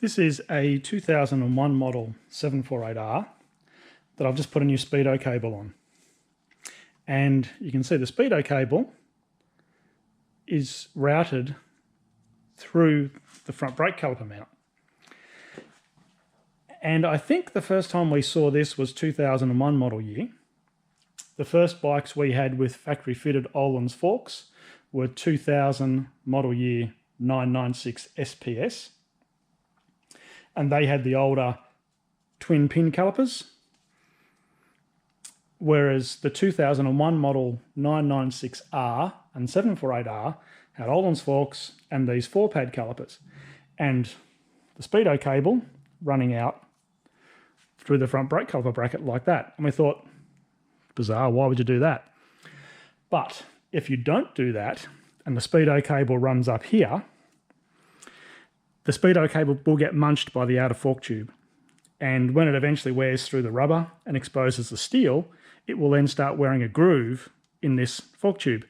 This is a 2001 model 748R that I've just put a new Speedo cable on. And you can see the Speedo cable is routed through the front brake caliper mount. And I think the first time we saw this was 2001 model year. The first bikes we had with factory fitted Ohlins forks were 2000 model year 996 SPS. And they had the older twin pin calipers. Whereas the 2001 model 996R and 748R had Ohlins forks and these 4-pad calipers. And the Speedo cable running out through the front brake caliper bracket like that. And we thought, bizarre, why would you do that? But if you don't do that and the Speedo cable runs up here, the Speedo cable will get munched by the outer fork tube. And when it eventually wears through the rubber and exposes the steel, it will then start wearing a groove in this fork tube.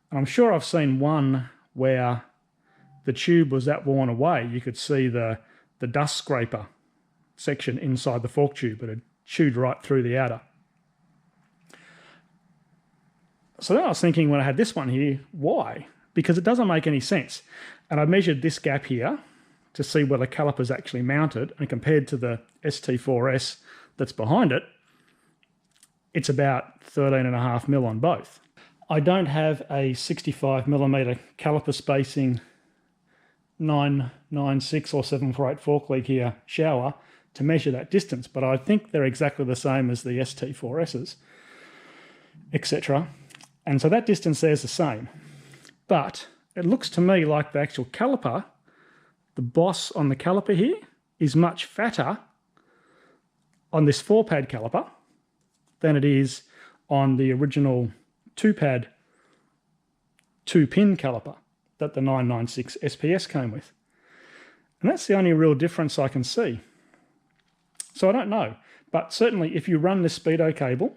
And I'm sure I've seen one where the tube was that worn away, you could see the dust scraper section inside the fork tube, but it chewed right through the outer. So then I was thinking when I had this one here, why? Because it doesn't make any sense. And I measured this gap here to see where the caliper's actually mounted, and compared to the ST4S that's behind it, it's about 13.5 mil on both. I don't have a 65mm caliper spacing 996 or 748 fork lead here shower to measure that distance, but I think they're exactly the same as the ST4Ss, etc. And so that distance there's the same. But it looks to me like the actual caliper, the boss on the caliper here, is much fatter on this 4-pad caliper than it is on the original 2-pad 2-pin caliper that the 996 SPS came with. And that's the only real difference I can see. So I don't know, but certainly if you run this Speedo cable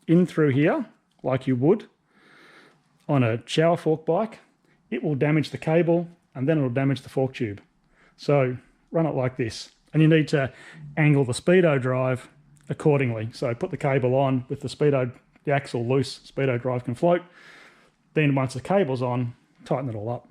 in through here, like you would on a shower fork bike, it will damage the cable and then it'll damage the fork tube. So run it like this. And you need to angle the Speedo drive accordingly. So put the cable on with the axle loose, Speedo drive can float. Then once the cable's on, tighten it all up.